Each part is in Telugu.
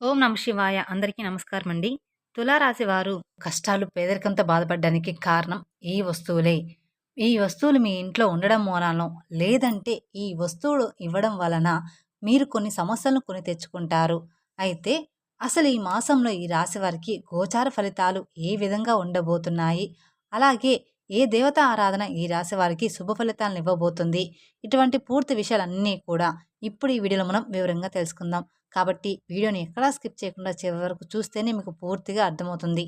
ఓం నమ శివాయ. అందరికీ నమస్కారం అండి. తులారాశి వారు కష్టాలు, పేదరికంతో బాధపడడానికి కారణం ఈ వస్తువులే. ఈ వస్తువులు మీ ఇంట్లో ఉండడం మూలానో, లేదంటే ఈ వస్తువులు ఇవ్వడం వలన మీరు కొన్ని సమస్యలను కొని తెచ్చుకుంటారు. అయితే అసలు ఈ మాసంలో ఈ రాశి వారికి గోచార ఫలితాలు ఏ విధంగా ఉండబోతున్నాయి? అలాగే ఏ దేవత ఆరాధన ఈ రాశి వారికి శుభ ఫలితాలను ఇవ్వబోతుంది? ఇటువంటి పూర్తి విషయాలన్నీ కూడా ఇప్పుడు ఈ వీడియోలో మనం వివరంగా తెలుసుకుందాం. కాబట్టి వీడియోని ఎక్కడా స్కిప్ చేయకుండా చివరి వరకు చూస్తేనే మీకు పూర్తిగా అర్థమవుతుంది.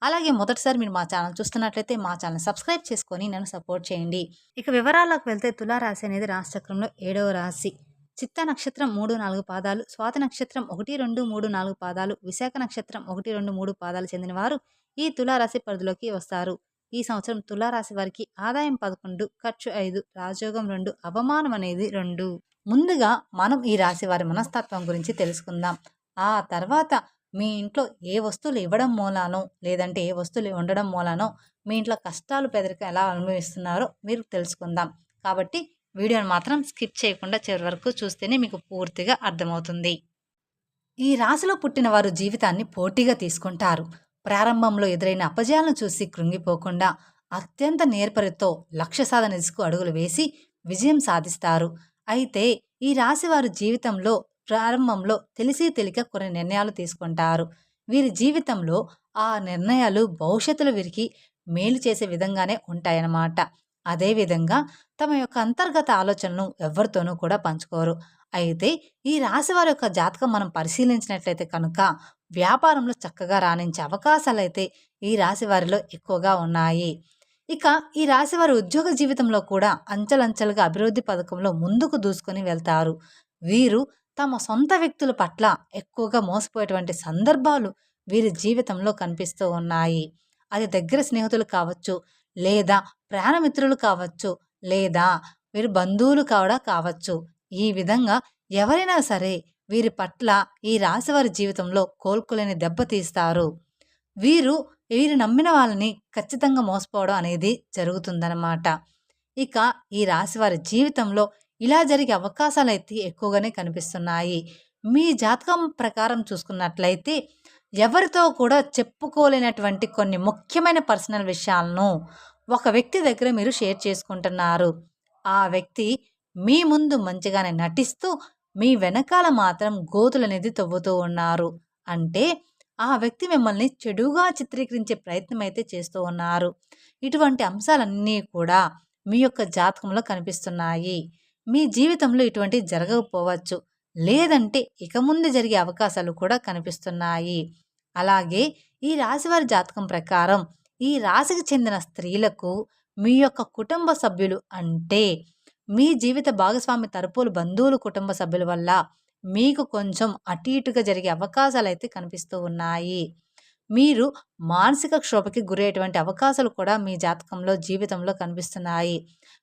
అలాగే మొదటిసారి మీరు మా ఛానల్ చూస్తున్నట్లయితే మా ఛానల్ సబ్స్క్రైబ్ చేసుకొని నన్ను సపోర్ట్ చేయండి. ఇక వివరాల్లోకి వెళ్తే తులారాశి అనేది రాశిచక్రంలో 7వ రాశి. చిత్త నక్షత్రం 3, 4 పాదాలు, స్వాతి నక్షత్రం 1, 2, 3, 4 పాదాలు, విశాఖ నక్షత్రం 1, 2, 3 పాదాలు చెందిన వారు ఈ తులారాశి పరిధిలోకి వస్తారు. ఈ సంవత్సరం తులారాశి వారికి ఆదాయం 11, ఖర్చు 5, రాజయోగం 2, అవమానం అనేది 2. ముందుగా మనం ఈ రాశి వారి మనస్తత్వం గురించి తెలుసుకుందాం. ఆ తర్వాత మీ ఇంట్లో ఏ వస్తువులు ఇవ్వడం మూలానో, లేదంటే ఏ వస్తువులు ఉండడం మూలానో మీ ఇంట్లో కష్టాలు, పేదరికం ఎలా అనుభవిస్తున్నారో మీరు తెలుసుకుందాం. కాబట్టి వీడియోని మాత్రం స్కిప్ చేయకుండా చివరి వరకు చూస్తేనే మీకు పూర్తిగా అర్థమవుతుంది. ఈ రాశిలో పుట్టిన వారు జీవితాన్ని పోటీగా తీసుకుంటారు. ప్రారంభంలో ఎదురైన అపజయాలను చూసి కృంగిపోకుండా అత్యంత నేర్పరితో లక్ష్య సాధన దిశకు అడుగులు వేసి విజయం సాధిస్తారు. అయితే ఈ రాశి వారు జీవితంలో ప్రారంభంలో తెలిసి తెలియక కొన్ని నిర్ణయాలు తీసుకుంటారు. వీరి జీవితంలో ఆ నిర్ణయాలు భవిష్యత్తులో వీరికి మేలు చేసే విధంగానే ఉంటాయన్నమాట. అదేవిధంగా తమ యొక్క అంతర్గత ఆలోచనలను ఎవరితోనూ కూడా పంచుకోరు. అయితే ఈ రాశి వారి యొక్క జాతకం మనం పరిశీలించినట్లయితే కనుక వ్యాపారంలో చక్కగా రాణించే అవకాశాలైతే ఈ రాశి వారిలో ఎక్కువగా ఉన్నాయి. ఇక ఈ రాశి వారి ఉద్యోగ జీవితంలో కూడా అంచెలంచెలుగా అభివృద్ధి పథకంలో ముందుకు దూసుకొని వెళ్తారు. వీరు తమ సొంత వ్యక్తుల పట్ల ఎక్కువగా మోసపోయేటువంటి సందర్భాలు వీరి జీవితంలో కనిపిస్తూ ఉన్నాయి. అది దగ్గర స్నేహితులు కావచ్చు, లేదా ప్రాణమిత్రులు కావచ్చు, లేదా వీరి బంధువులు కూడా కావచ్చు. ఈ విధంగా ఎవరైనా సరే వీరి పట్ల ఈ రాశివారి జీవితంలో కోలుకోలేని దెబ్బతీస్తారు. వీరు వీరు నమ్మిన వాళ్ళని ఖచ్చితంగా మోసపోవడం అనేది జరుగుతుందన్నమాట. ఇక ఈ రాశివారి జీవితంలో ఇలా జరిగే అవకాశాలైతే ఎక్కువగానే కనిపిస్తున్నాయి. మీ జాతకం ప్రకారం చూసుకున్నట్లయితే ఎవరితో కూడా చెప్పుకోలేనటువంటి కొన్ని ముఖ్యమైన పర్సనల్ విషయాలను ఒక వ్యక్తి దగ్గర మీరు షేర్ చేసుకుంటున్నారు. ఆ వ్యక్తి మీ ముందు మంచిగానే నటిస్తూ మీ వెనకాల మాత్రం గోతులనేది తవ్వుతూ ఉన్నారు. అంటే ఆ వ్యక్తి మిమ్మల్ని చెడుగా చిత్రీకరించే ప్రయత్నం అయితే చేస్తూ ఉన్నారు. ఇటువంటి అంశాలన్నీ కూడా మీ యొక్క జాతకంలో కనిపిస్తున్నాయి. మీ జీవితంలో ఇటువంటివి జరగకపోవచ్చు, లేదంటే ఇక ముందు జరిగే అవకాశాలు కూడా కనిపిస్తున్నాయి. అలాగే ఈ రాశివారి జాతకం ప్రకారం ఈ రాశికి చెందిన స్త్రీలకు మీ యొక్క కుటుంబ సభ్యులు అంటే మీ జీవిత భాగస్వామి తరపులు బంధువులు కుటుంబ సభ్యుల వల్ల మీకు కొంచెం అటు ఇటుగా జరిగే అవకాశాలు అయితే కనిపిస్తూ ఉన్నాయి. మీరు మానసిక క్షోభకి గురయ్యేటువంటి అవకాశాలు కూడా మీ జాతకంలో జీవితంలో కనిపిస్తున్నాయి.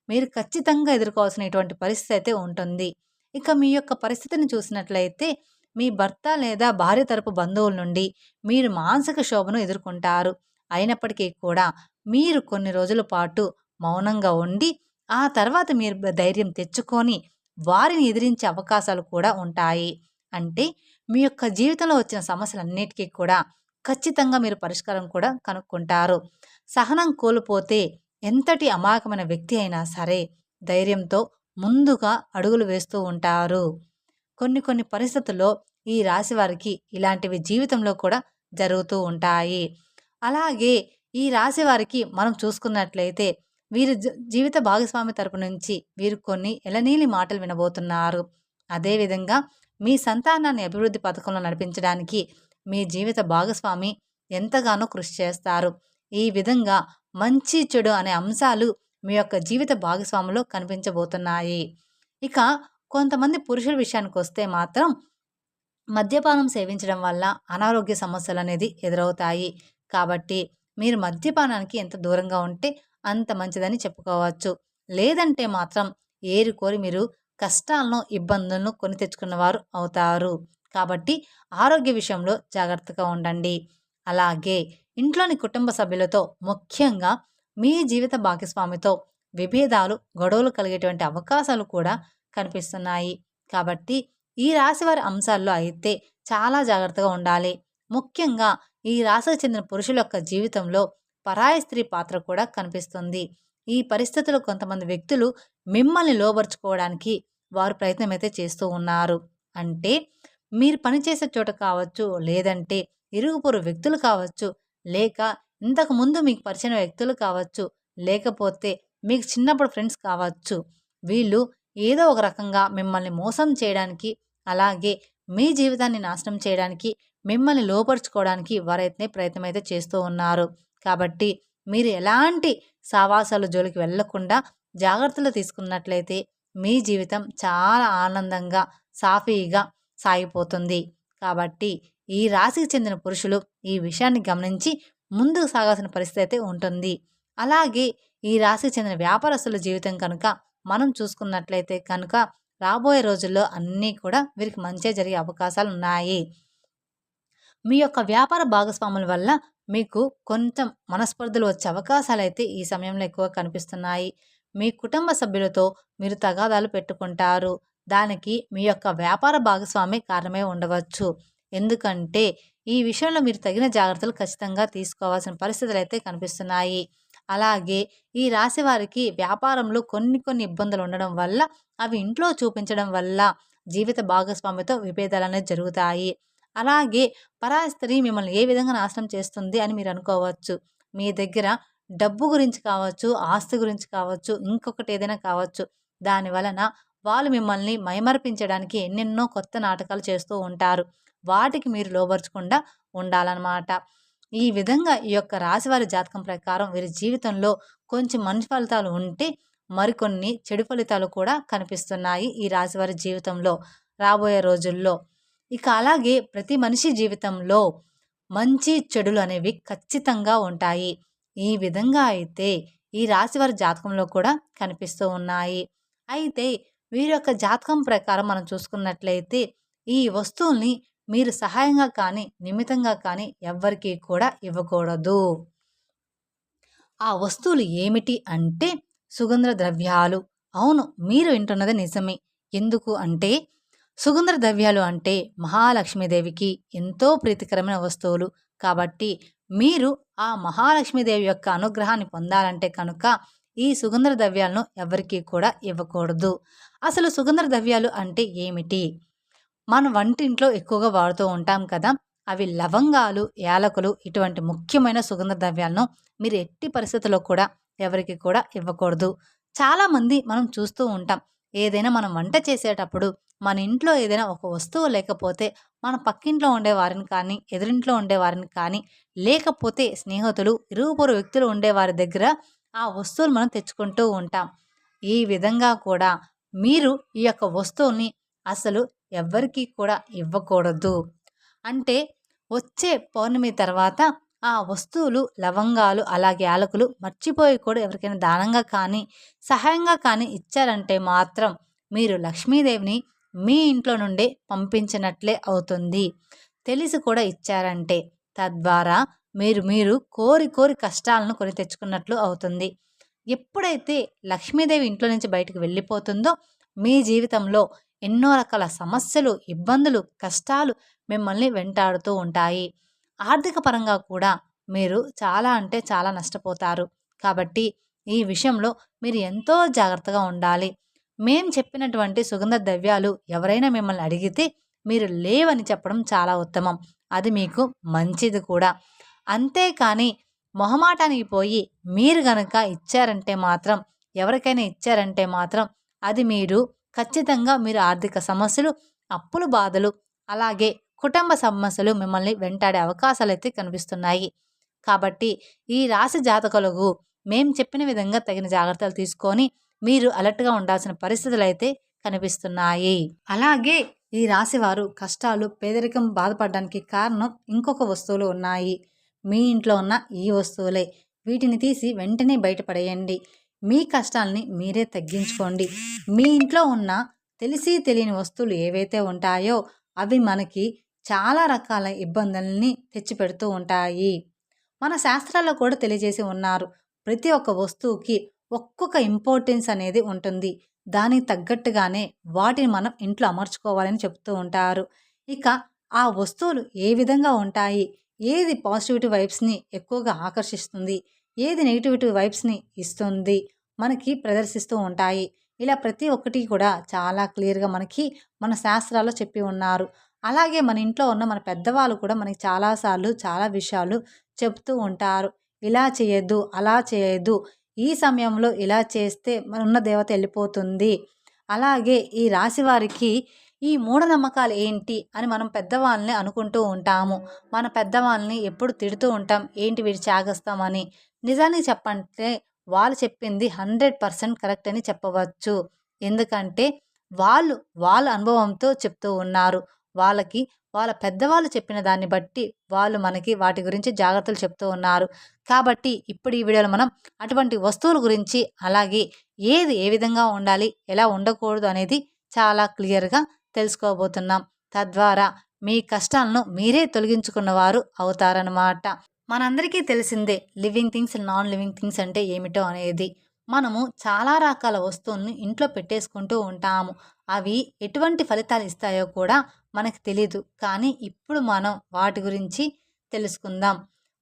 మీరు ఖచ్చితంగా ఎదుర్కోవాల్సిన ఇటువంటి పరిస్థితి అయితే ఉంటుంది. ఇక మీ యొక్క పరిస్థితిని చూసినట్లయితే మీ భర్త లేదా భార్య తరపు బంధువుల నుండి మీరు మానసిక శోభను ఎదుర్కొంటారు. అయినప్పటికీ కూడా మీరు కొన్ని రోజుల పాటు మౌనంగా ఉండి ఆ తర్వాత మీరు ధైర్యం తెచ్చుకొని వారిని ఎదిరించే అవకాశాలు కూడా ఉంటాయి. అంటే మీ యొక్క జీవితంలో వచ్చిన సమస్యలన్నిటికీ కూడా ఖచ్చితంగా మీరు పరిష్కారం కూడా కనుక్కుంటారు. సహనం కోల్పోతే ఎంతటి అమాయకమైన వ్యక్తి అయినా సరే ధైర్యంతో ముందుగా అడుగులు వేస్తూ ఉంటారు. కొన్ని పరిస్థితుల్లో ఈ రాశి వారికి ఇలాంటివి జీవితంలో కూడా జరుగుతూ ఉంటాయి. అలాగే ఈ రాశి వారికి మనం చూసుకున్నట్లయితే వీరి జీవిత భాగస్వామి తరపు నుంచి వీరు కొన్ని ఎలనీలి మాటలు వినబోతున్నారు. అదేవిధంగా మీ సంతానాన్ని అభివృద్ధి పథకంలో నడిపించడానికి మీ జీవిత భాగస్వామి ఎంతగానో కృషి చేస్తారు. ఈ విధంగా మంచి చెడు అనే అంశాలు మీ యొక్క జీవిత భాగస్వామిలో కనిపించబోతున్నాయి. ఇక కొంతమంది పురుషుల విషయానికి వస్తే మాత్రం మద్యపానం సేవించడం వల్ల అనారోగ్య సమస్యలు అనేది ఎదురవుతాయి. కాబట్టి మీరు మద్యపానానికి ఎంత దూరంగా ఉంటే అంత మంచిదని చెప్పుకోవచ్చు. లేదంటే మాత్రం ఏరికోరి మీరు కష్టాలను, ఇబ్బందులను కొని తెచ్చుకున్నవారు అవుతారు. కాబట్టి ఆరోగ్య విషయంలో జాగ్రత్తగా ఉండండి. అలాగే ఇంట్లోని కుటుంబ సభ్యులతో, ముఖ్యంగా మీ జీవిత భాగస్వామితో విభేదాలు, గొడవలు కలిగేటువంటి అవకాశాలు కూడా కనిపిస్తున్నాయి. కాబట్టి ఈ రాశివారి అంశాల్లో అయితే చాలా జాగ్రత్తగా ఉండాలి. ముఖ్యంగా ఈ రాశికి చెందిన పురుషుల యొక్క జీవితంలో పరాయి స్త్రీ పాత్ర కూడా కనిపిస్తుంది. ఈ పరిస్థితిలో కొంతమంది వ్యక్తులు మిమ్మల్ని లోబరుచుకోవడానికి వారు ప్రయత్నమైతే చేస్తూ ఉన్నారు. అంటే మీరు పనిచేసే చోట కావచ్చు, లేదంటే ఇరుగు పొరుగు వ్యక్తులు కావచ్చు, లేక ఇంతకుముందు మీకు పరిచయమైన వ్యక్తులు కావచ్చు, లేకపోతే మీకు చిన్నప్పుడు ఫ్రెండ్స్ కావచ్చు. వీళ్ళు ఏదో ఒక రకంగా మిమ్మల్ని మోసం చేయడానికి, అలాగే మీ జీవితాన్ని నాశనం చేయడానికి, మిమ్మల్ని లోపరుచుకోవడానికి వారైతే ప్రయత్నమైతే చేస్తూ ఉన్నారు. కాబట్టి మీరు ఎలాంటి సావాసాల జోలికి వెళ్ళకుండా జాగ్రత్తలు తీసుకున్నట్లయితే మీ జీవితం చాలా ఆనందంగా, సాఫీగా సాగిపోతుంది. కాబట్టి ఈ రాశికి చెందిన పురుషులు ఈ విషయాన్ని గమనించి ముందుకు సాగాల్సిన పరిస్థితి అయితే ఉంటుంది. అలాగే ఈ రాశికి చెందిన వ్యాపారస్తుల జీవితం కనుక మనం చూసుకున్నట్లయితే కనుక రాబోయే రోజుల్లో అన్నీ కూడా వీరికి మంచిగా జరిగే అవకాశాలు ఉన్నాయి. మీ యొక్క వ్యాపార భాగస్వాముల వల్ల మీకు కొంచెం మనస్పర్ధలు వచ్చే అవకాశాలైతే ఈ సమయంలో ఎక్కువ కనిపిస్తున్నాయి. మీ కుటుంబ సభ్యులతో మీరు తగాదాలు పెట్టుకుంటారు. దానికి మీ యొక్క వ్యాపార భాగస్వామి కారణమే ఉండవచ్చు. ఎందుకంటే ఈ విషయంలో మీరు తగిన జాగ్రత్తలు ఖచ్చితంగా తీసుకోవాల్సిన పరిస్థితులైతే కనిపిస్తున్నాయి. అలాగే ఈ రాశి వారికి వ్యాపారంలో కొన్ని ఇబ్బందులు ఉండడం వల్ల అవి ఇంట్లో చూపించడం వల్ల జీవిత భాగస్వామితో విభేదాలనేవి జరుగుతాయి. అలాగే పరాయి స్త్రీ మిమ్మల్ని ఏ విధంగా నాశనం చేస్తుంది అని మీరు అనుకోవచ్చు. మీ దగ్గర డబ్బు గురించి కావచ్చు, ఆస్తి గురించి కావచ్చు, ఇంకొకటి ఏదైనా కావచ్చు. దాని వలన వాళ్ళు మిమ్మల్ని మైమరిపించడానికి ఎన్నెన్నో కొత్త నాటకాలు చేస్తూ ఉంటారు. వాటికి మీరు లోబరచకుండా ఉండాలన్నమాట. ఈ విధంగా ఈ యొక్క రాశివారి జాతకం ప్రకారం వీరి జీవితంలో కొంచెం మంచి ఫలితాలు ఉంటే మరికొన్ని చెడు ఫలితాలు కూడా కనిపిస్తున్నాయి ఈ రాశివారి జీవితంలో రాబోయే రోజుల్లో. ఇక అలాగే ప్రతి మనిషి జీవితంలో మంచి చెడులు అనేవి ఖచ్చితంగా ఉంటాయి. ఈ విధంగా అయితే ఈ రాశివారి జాతకంలో కూడా కనిపిస్తూ ఉన్నాయి. అయితే వీరి యొక్క జాతకం ప్రకారం మనం చూసుకున్నట్లయితే ఈ వస్తువుల్ని మీరు సహాయంగా కానీ, నిమిత్తంగా కానీ ఎవ్వరికీ కూడా ఇవ్వకూడదు. ఆ వస్తువులు ఏమిటి అంటే సుగంధ ద్రవ్యాలు. అవును, మీరు వింటున్నది నిజమే. ఎందుకు అంటే సుగంధ ద్రవ్యాలు అంటే మహాలక్ష్మీదేవికి ఎంతో ప్రీతికరమైన వస్తువులు. కాబట్టి మీరు ఆ మహాలక్ష్మీదేవి యొక్క అనుగ్రహాన్ని పొందాలంటే కనుక ఈ సుగంధ ద్రవ్యాలను ఎవరికీ కూడా ఇవ్వకూడదు. అసలు సుగంధ ద్రవ్యాలు అంటే ఏమిటి? మన వంటింట్లో ఎక్కువగా వాడుతూ ఉంటాం కదా. అవి లవంగాలు, యాలకులు ఇటువంటి ముఖ్యమైన సుగంధ ద్రవ్యాలను మీరు ఎట్టి పరిస్థితుల్లో కూడా ఎవరికి కూడా ఇవ్వకూడదు. చాలామంది మనం చూస్తూ ఉంటాం. ఏదైనా మనం వంట చేసేటప్పుడు మన ఇంట్లో ఏదైనా ఒక వస్తువు లేకపోతే మన పక్కింట్లో ఉండేవారిని కానీ, ఎదురింట్లో ఉండేవారిని కానీ, లేకపోతే స్నేహితులు, ఇరుగు పొరుగు వ్యక్తులు ఉండేవారి దగ్గర ఆ వస్తువులు మనం తెచ్చుకుంటూ ఉంటాం. ఈ విధంగా కూడా మీరు ఈ యొక్క వస్తువుల్ని అసలు ఎవ్వరికీ కూడా ఇవ్వకూడదు. అంటే వచ్చే పౌర్ణమి తర్వాత ఆ వస్తువులు, లవంగాలు, అలాగే యాలకులు మర్చిపోయి కూడా ఎవరికైనా దానంగా కానీ, సహాయంగా కానీ ఇచ్చారంటే మాత్రం మీరు లక్ష్మీదేవిని మీ ఇంట్లో నుండే పంపించినట్లే అవుతుంది. తెలిసి కూడా ఇచ్చారంటే తద్వారా మీరు కోరి కష్టాలను కొని తెచ్చుకున్నట్లు అవుతుంది. ఎప్పుడైతే లక్ష్మీదేవి ఇంట్లో నుంచి బయటకు వెళ్ళిపోతుందో మీ జీవితంలో ఎన్నో రకాల సమస్యలు, ఇబ్బందులు, కష్టాలు మిమ్మల్ని వెంటాడుతూ ఉంటాయి. ఆర్థిక పరంగా కూడా మీరు చాలా అంటే చాలా నష్టపోతారు. కాబట్టి ఈ విషయంలో మీరు ఎంతో జాగ్రత్తగా ఉండాలి. మేం చెప్పినటువంటి సుగంధ ద్రవ్యాలు ఎవరైనా మిమ్మల్ని అడిగితే మీరు లేవని చెప్పడం చాలా ఉత్తమం. అది మీకు మంచిది కూడా. అంతేకాని మొహమాటానికి పోయి మీరు గనక ఇచ్చారంటే మాత్రం, ఎవరికైనా ఇచ్చారంటే మాత్రం అది మీరు ఖచ్చితంగా మీరు ఆర్థిక సమస్యలు, అప్పుల బాధలు, అలాగే కుటుంబ సమస్యలు మిమ్మల్ని వెంటాడే అవకాశాలైతే కనిపిస్తున్నాయి. కాబట్టి ఈ రాశి జాతకులకు మేం చెప్పిన విధంగా తగిన జాగ్రత్తలు తీసుకొని మీరు అలర్ట్గా ఉండాల్సిన పరిస్థితులు అయితే కనిపిస్తున్నాయి. అలాగే ఈ రాశి వారు కష్టాలు, పేదరికం బాధపడడానికి కారణం ఇంకొక వస్తువులు ఉన్నాయి. మీ ఇంట్లో ఉన్న ఈ వస్తువులే. వీటిని తీసి వెంటనే బయటపడేయండి. మీ కష్టాలని మీరే తగ్గించుకోండి. మీ ఇంట్లో ఉన్న తెలిసి తెలియని వస్తువులు ఏవైతే ఉంటాయో అవి మనకి చాలా రకాల ఇబ్బందుల్ని తెచ్చిపెడుతూ ఉంటాయి. మన శాస్త్రాల్లో కూడా తెలియజేసి ఉన్నారు. ప్రతి ఒక్క వస్తువుకి ఒక్కొక్క ఇంపార్టెన్స్ అనేది ఉంటుంది. దానికి తగ్గట్టుగానే వాటిని మనం ఇంట్లో అమర్చుకోవాలని చెప్తూ ఉంటారు. ఇక ఆ వస్తువులు ఏ విధంగా ఉంటాయి, ఏది పాజిటివిటీ వైబ్స్ని ఎక్కువగా ఆకర్షిస్తుంది, ఏది నెగిటివిటీ వైబ్స్ని ఇస్తుంది, మనకి ప్రదర్శిస్తూ ఉంటాయి. ఇలా ప్రతి ఒక్కటి కూడా చాలా క్లియర్గా మనకి మన శాస్త్రాల్లో చెప్పి ఉన్నారు. అలాగే మన ఇంట్లో ఉన్న మన పెద్దవాళ్ళు కూడా మనకి చాలాసార్లు చాలా విషయాలు చెప్తూ ఉంటారు. ఇలా చేయొద్దు, అలా చేయొద్దు, ఈ సమయంలో ఇలా చేస్తే మన ఉన్న దేవత వెళ్ళిపోతుంది. అలాగే ఈ రాశి వారికి ఈ మూఢనమ్మకాలు ఏంటి అని మనం పెద్దవాళ్ళని అనుకుంటూ ఉంటాము. మన పెద్దవాళ్ళని ఎప్పుడు తిడుతూ ఉంటాం, ఏంటి వీడు చాగస్తామని. నిజానికి చెప్పంటే వాళ్ళు చెప్పింది 100% కరెక్ట్ అని చెప్పవచ్చు. ఎందుకంటే వాళ్ళు వాళ్ళ అనుభవంతో చెప్తూ ఉన్నారు. వాళ్ళకి వాళ్ళ పెద్దవాళ్ళు చెప్పిన దాన్ని బట్టి వాళ్ళు మనకి వాటి గురించి జాగ్రత్తలు చెప్తూ ఉన్నారు. కాబట్టి ఇప్పుడు ఈ వీడియోలో మనం అటువంటి వస్తువుల గురించి, అలాగే ఏది ఏ విధంగా ఉండాలి, ఎలా ఉండకూడదు అనేది చాలా క్లియర్‌గా తెలుసుకోబోతున్నాం. తద్వారా మీ కష్టాలను మీరే తొలగించుకున్నవారు అవుతారనమాట. మనందరికీ తెలిసిందే living things, non living things అంటే ఏమిటో అనేది. మనము చాలా రకాల వస్తువుల్ని ఇంట్లో పెట్టేసుకుంటూ ఉంటాము. అవి ఎటువంటి ఫలితాలు ఇస్తాయో కూడా మనకు తెలీదు. కానీ ఇప్పుడు మనం వాటి గురించి తెలుసుకుందాం.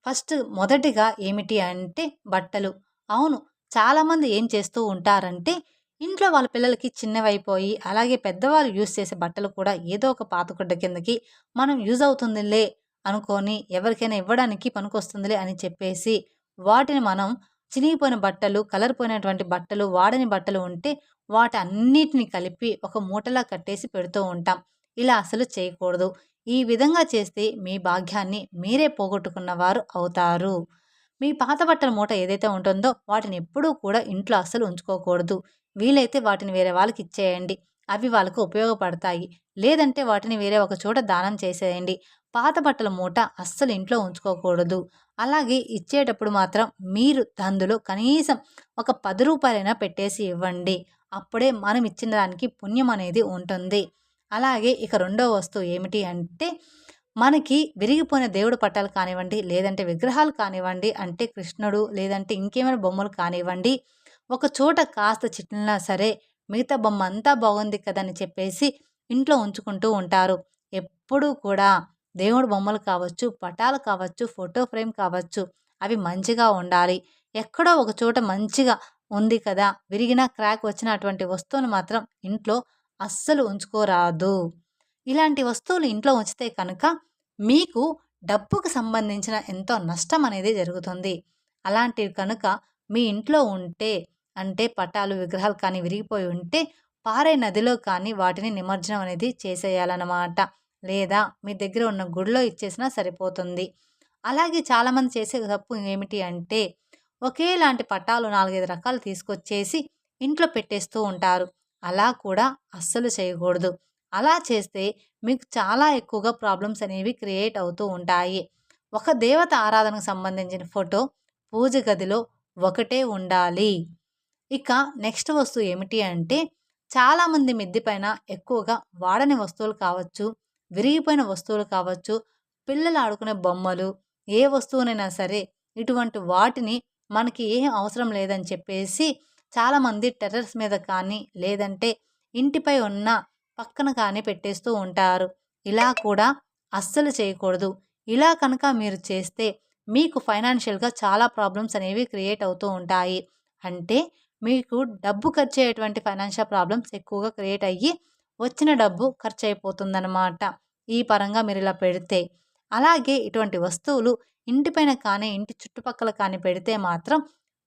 ఫస్ట్ మొదటిగా ఏమిటి అంటే బట్టలు. అవును, చాలామంది ఏం చేస్తూ ఉంటారంటే ఇంట్లో వాళ్ళ పిల్లలకి చిన్నవైపోయి, అలాగే పెద్దవాళ్ళు యూజ్ చేసే బట్టలు కూడా ఏదో ఒక పాతగుడ్డ కిందకి మనం యూజ్ అవుతుందిలే అనుకోని ఎవరికైనా ఇవ్వడానికి పనికొస్తుందిలే అని చెప్పేసి వాటిని మనం చినిగిపోయిన బట్టలు, కలర్ పోయినటువంటి బట్టలు, వాడని బట్టలు ఉంటే వాటన్నిటిని కలిపి ఒక మూటలా కట్టేసి పెడుతూ ఉంటాం. ఇలా అసలు చేయకూడదు. ఈ విధంగా చేస్తే మీ భాగ్యాన్ని మీరే పోగొట్టుకున్నవారు అవుతారు. మీ పాత బట్టల మూట ఏదైతే ఉంటుందో వాటిని ఎప్పుడూ కూడా ఇంట్లో అస్సలు ఉంచుకోకూడదు. వీలైతే వాటిని వేరే వాళ్ళకి ఇచ్చేయండి. అవి వాళ్ళకు ఉపయోగపడతాయి. లేదంటే వాటిని వేరే ఒక చోట దానం చేసేయండి. పాత బట్టల మూట అస్సలు ఇంట్లో ఉంచుకోకూడదు. అలాగే ఇచ్చేటప్పుడు మాత్రం మీరు అందులో కనీసం ఒక రూ. 10 పెట్టేసి ఇవ్వండి. అప్పుడే మనం ఇచ్చిన దానికి పుణ్యం అనేది ఉంటుంది. అలాగే ఇక రెండో వస్తువు ఏమిటి అంటే మనకి విరిగిపోయిన దేవుడు పట్టాలు కానివ్వండి, లేదంటే విగ్రహాలు కానివ్వండి, అంటే కృష్ణుడు లేదంటే ఇంకేమైనా బొమ్మలు కానివ్వండి, ఒక చోట కాస్త చిట్లినా సరే మిగతా బొమ్మ అంతా బాగుంది కదా అని చెప్పేసి ఇంట్లో ఉంచుకుంటూ ఉంటారు. ఎప్పుడూ కూడా దేవుడు బొమ్మలు కావచ్చు, పటాలు కావచ్చు, ఫోటో ఫ్రేమ్ కావచ్చు, అవి మంచిగా ఉండాలి. ఎక్కడో ఒక చోట మంచిగా ఉంది కదా, విరిగిన క్రాక్ వచ్చిన అటువంటి వస్తువును మాత్రం ఇంట్లో అస్సలు ఉంచుకోరాదు. ఇలాంటి వస్తువులు ఇంట్లో ఉంచితే కనుక మీకు డబ్బుకు సంబంధించిన ఎంతో నష్టం అనేది జరుగుతుంది. అలాంటివి కనుక మీ ఇంట్లో ఉంటే, అంటే పటాలు, విగ్రహాలు కానీ విరిగిపోయి ఉంటే పారే నదిలో కానీ వాటిని నిమజ్జనం అనేది చేసేయాలన్నమాట. లేదా మీ దగ్గర ఉన్న గుడిలో ఇచ్చేసినా సరిపోతుంది. అలాగే చాలామంది చేసే తప్పు ఏమిటి అంటే ఒకేలాంటి పటాలు 4, 5 రకాలు తీసుకొచ్చేసి ఇంట్లో పెట్టేస్తూ ఉంటారు. అలా కూడా అస్సలు చేయకూడదు. అలా చేస్తే మీకు చాలా ఎక్కువగా ప్రాబ్లమ్స్ అనేవి క్రియేట్ అవుతూ ఉంటాయి. ఒక దేవత ఆరాధనకు సంబంధించిన ఫోటో పూజ గదిలో ఒకటే ఉండాలి. ఇక నెక్స్ట్ వస్తువు ఏమిటి అంటే చాలామంది మిద్ది పైన ఎక్కువగా వాడని వస్తువులు కావచ్చు, విరిగిపోయిన వస్తువులు కావచ్చు, పిల్లలు ఆడుకునే బొమ్మలు, ఏ వస్తువునైనా సరే ఇటువంటి వాటిని మనకి ఏం అవసరం లేదని చెప్పేసి చాలామంది టెర్రస్ మీద కానీ, లేదంటే ఇంటిపై ఉన్న పక్కన కానీ పెట్టేస్తూ ఉంటారు. ఇలా కూడా అస్సలు చేయకూడదు. ఇలా కనుక మీరు చేస్తే మీకు ఫైనాన్షియల్‌గా చాలా ప్రాబ్లమ్స్ అనేవి క్రియేట్ అవుతూ ఉంటాయి. అంటే మీకు డబ్బు ఖర్చయ్యేటువంటి ఫైనాన్షియల్ ప్రాబ్లమ్స్ ఎక్కువగా క్రియేట్ అయ్యి వచ్చిన డబ్బు ఖర్చయిపోతుందనమాట. ఈ పరంగా మీరిలా పెడితే. అలాగే ఇటువంటి వస్తువులు ఇంటిపైన కానీ, ఇంటి చుట్టుపక్కల కానీ పెడితే మాత్రం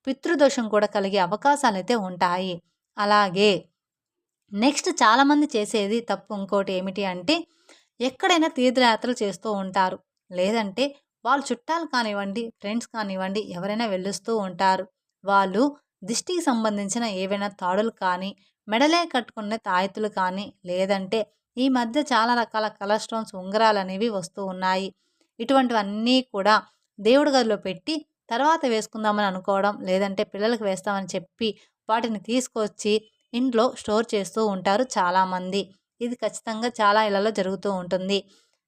పితృదోషం కూడా కలిగే అవకాశాలైతే ఉంటాయి. అలాగే నెక్స్ట్ చాలామంది చేసేది తప్పు ఇంకోటి ఏమిటి అంటే ఎక్కడైనా తీర్థయాత్రలు చేస్తూ ఉంటారు. లేదంటే వాళ్ళు చుట్టాలు కానివ్వండి, ఫ్రెండ్స్ కానివ్వండి ఎవరైనా వెళ్ళొస్తూ ఉంటారు. వాళ్ళు దిష్టికి సంబంధించిన ఏవైనా తాడులు కానీ, మెడలే కట్టుకునే తాయెత్తులు కానీ, లేదంటే ఈ మధ్య చాలా రకాల కలర్ స్టోన్స్ ఉంగరాలనేవి వస్తూ ఉన్నాయి. ఇటువంటివన్నీ కూడా దేవుడి గదిలో పెట్టి తర్వాత వేసుకుందామని అనుకోవడం, లేదంటే పిల్లలకి వేస్తామని చెప్పి వాటిని తీసుకొచ్చి ఇంట్లో స్టోర్ చేస్తూ ఉంటారు చాలామంది. ఇది ఖచ్చితంగా చాలా ఇళ్లలో జరుగుతూ ఉంటుంది.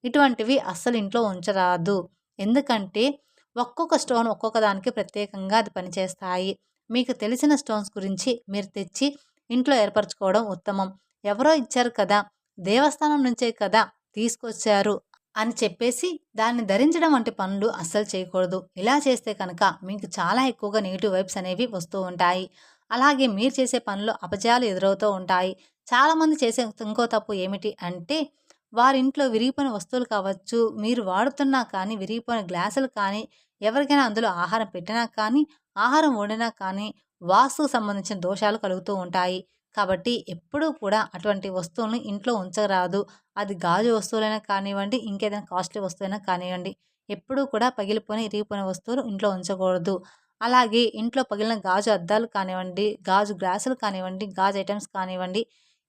ఇటువంటివి అస్సలు ఇంట్లో ఉంచరాదు. ఎందుకంటే ఒక్కొక్క స్టోన్ ఒక్కొక్క దానికి ప్రత్యేకంగా అది పనిచేస్తాయి. మీకు తెలిసిన స్టోన్స్ గురించి మీరు తెచ్చి ఇంట్లో ఏర్పరచుకోవడం ఉత్తమం. ఎవరో ఇచ్చారు కదా, దేవస్థానం నుంచే కదా తీసుకొచ్చారు అని చెప్పేసి దాన్ని ధరించడం వంటి పనులు అస్సలు చేయకూడదు. ఇలా చేస్తే కనుక మీకు చాలా ఎక్కువగా నెగెటివ్ వైబ్స్ అనేవి వస్తూ ఉంటాయి. అలాగే మీరు చేసే పనిలో అపజయాలు ఎదురవుతూ ఉంటాయి. చాలామంది చేసే ఇంకో తప్పు ఏమిటి అంటే, వారింట్లో విరిగిపోయిన వస్తువులు కావచ్చు, మీరు వాడుతున్నా కానీ విరిగిపోయిన గ్లాసులు కానీ, ఎవరికైనా అందులో ఆహారం పెట్టినా కానీ, ఆహారం వండినా కానీ, వాస్తుకు సంబంధించిన దోషాలు కలుగుతూ ఉంటాయి. కాబట్టి ఎప్పుడూ కూడా అటువంటి వస్తువులను ఇంట్లో ఉంచరాదు. అది గాజు వస్తువులైనా కానివ్వండి, ఇంకేదైనా కాస్ట్‌లీ వస్తువైనా కానివ్వండి. ఎప్పుడూ కూడా పగిలిపోయిన, ఇరిగిపోయిన వస్తువులు ఇంట్లో ఉంచకూడదు. అలాగే ఇంట్లో పగిలిన గాజు అద్దాలు కానివ్వండి, గాజు గ్లాసులు కానివ్వండి, గాజు ఐటెమ్స్ కానివ్వండి,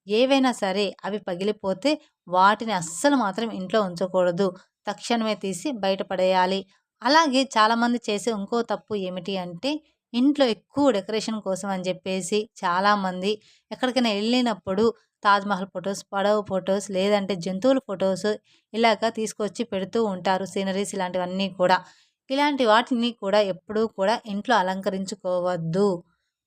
ఏవైనా సరే అవి పగిలిపోతే వాటిని అస్సలు మాత్రం ఇంట్లో ఉంచకూడదు. తక్షణమే తీసి బయట పడేయాలి. అలాగే చాలామంది చేసే ఇంకో తప్పు ఏమిటి అంటే, ఇంట్లో ఎక్కువ డెకరేషన్ కోసం అని చెప్పేసి చాలామంది ఎక్కడికైనా వెళ్ళినప్పుడు తాజ్‌మహల్ ఫోటోస్, పడవ ఫోటోస్ లేదంటే జంతువుల ఫోటోస్ ఇలాగ తీసుకొచ్చి పెడుతూ ఉంటారు. సీనరీస్ ఇలాంటివన్నీ కూడా. ఇలాంటి వాటిని కూడా ఎప్పుడూ కూడా ఇంట్లో అలంకరించుకోవద్దు.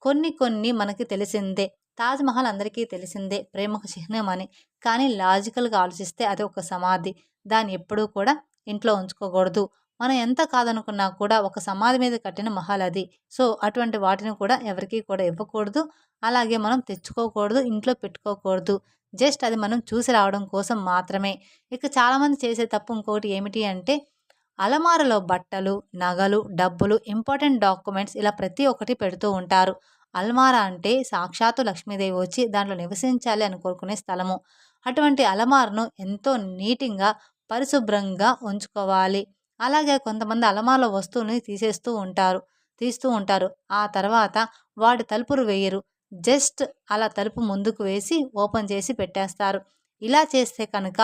కొన్ని కొన్ని మనకి తెలిసిందే. తాజ్‌మహల్ అందరికీ తెలిసిందే ప్రేమకు చిహ్నమని. కానీ లాజికల్‌గా ఆలోచిస్తే అది ఒక సమాధి. దాన్ని ఎప్పుడూ కూడా ఇంట్లో ఉంచుకోకూడదు. మనం ఎంత కాదనుకున్నా కూడా ఒక సమాధి మీద కట్టిన మహల్ అది. సో, అటువంటి వాటిని కూడా ఎవరికీ కూడా ఇవ్వకూడదు. అలాగే మనం తెచ్చుకోకూడదు. ఇంట్లో పెట్టుకోకూడదు. జస్ట్ అది మనం చూసి రావడం కోసం మాత్రమే. ఇక చాలామంది చేసే తప్పు ఇంకొకటి ఏమిటి అంటే, అలమారలో బట్టలు, నగలు, డబ్బులు, ఇంపార్టెంట్ డాక్యుమెంట్స్ ఇలా ప్రతి ఒక్కటి పెడుతూ ఉంటారు. అల్మారా అంటే సాక్షాత్తు లక్ష్మీదేవి వచ్చి దాంట్లో నివసించాలి అని కోరుకునే స్థలము. అటువంటి అలమారను ఎంతో నీట్‌గా, పరిశుభ్రంగా ఉంచుకోవాలి. అలాగే కొంతమంది అలమారలో వస్తువుని తీస్తూ ఉంటారు. ఆ తర్వాత వాటి తలుపులు వేయరు. జస్ట్ అలా తలుపు ముందుకు వేసి ఓపెన్ చేసి పెట్టేస్తారు. ఇలా చేస్తే కనుక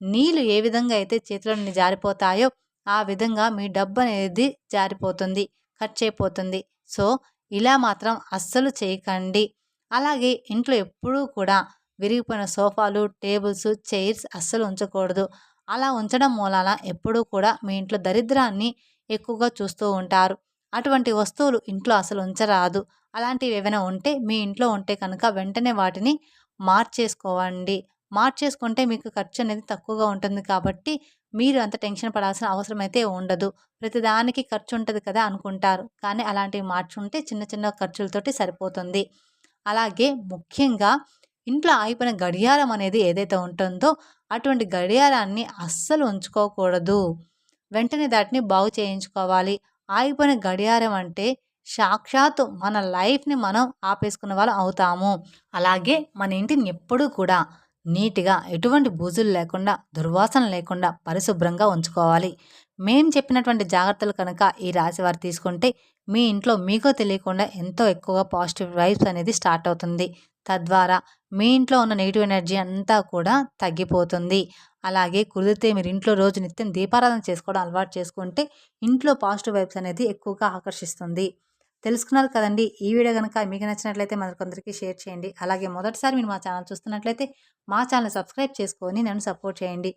నీళ్ళు ఏ విధంగా అయితే చేతిలో నుండి జారిపోతాయో ఆ విధంగా మీ డబ్బనేది జారిపోతుంది. ఖర్చయిపోతుంది. సో, ఇలా మాత్రం అస్సలు చేయకండి. అలాగే ఇంట్లో ఎప్పుడూ కూడా విరిగిపోయిన సోఫాలు, టేబుల్స్, చైర్స్ అస్సలు ఉంచకూడదు. అలా ఉంచడం మూలాన ఎప్పుడూ కూడా మీ ఇంట్లో దరిద్రాన్ని ఎక్కువగా చూస్తూ ఉంటారు. అటువంటి వస్తువులు ఇంట్లో అసలు ఉంచరాదు. అలాంటివి ఏవైనా ఉంటే మీ ఇంట్లో ఉంటే కనుక వెంటనే వాటిని మార్చేసుకోవండి. మార్చేసుకుంటే మీకు ఖర్చు అనేది తక్కువగా ఉంటుంది కాబట్టి మీరు అంత టెన్షన్ పడాల్సిన అవసరం అయితే ఉండదు. ప్రతిదానికి ఖర్చు ఉంటది కదా అనుకుంటారు. కానీ అలాంటివి మార్చుకుంటే చిన్న చిన్న ఖర్చులతోటి సరిపోతుంది. అలాగే ముఖ్యంగా ఇంట్లో ఆగిపోయిన గడియారం అనేది ఏదైతే ఉంటుందో అటువంటి గడియారాన్ని అస్సలు ఉంచుకోకూడదు. వెంటనే దాటిని బాగు చేయించుకోవాలి. ఆగిపోయిన గడియారం అంటే సాక్షాత్తు మన లైఫ్‌ని మనం ఆపేసుకున్న వాళ్ళం అవుతాము. అలాగే మన ఇంటిని ఎప్పుడూ కూడా నీట్‌గా ఎటువంటి బూజులు లేకుండా, దుర్వాసన లేకుండా పరిశుభ్రంగా ఉంచుకోవాలి. మేం చెప్పినటువంటి జాగ్రత్తలు కనుక ఈ రాశివారు తీసుకుంటే మీ ఇంట్లో మీకో తెలియకుండా ఎంతో ఎక్కువగా పాజిటివ్ వైబ్స్ అనేది స్టార్ట్ అవుతుంది. తద్వారా మీ ఇంట్లో ఉన్న నెగెటివ్ ఎనర్జీ అంతా కూడా తగ్గిపోతుంది. అలాగే కుదిరితే మీరు ఇంట్లో రోజు నిత్యం దీపారాధన చేసుకోవడం అలవాటు చేసుకుంటే ఇంట్లో పాజిటివ్ వైబ్స్ అనేది ఎక్కువగా ఆకర్షిస్తుంది. తెలుసుకున్నారు కదండీ! ఈ వీడియో గనక మీకు నచ్చినట్లయితే మరికొందరికి షేర్ చేయండి. అలాగే మొదటిసారి మీరు మా ఛానల్ చూస్తున్నట్లయితే మా ఛానల్ సబ్స్క్రైబ్ చేసుకొని నన్ను సపోర్ట్ చేయండి.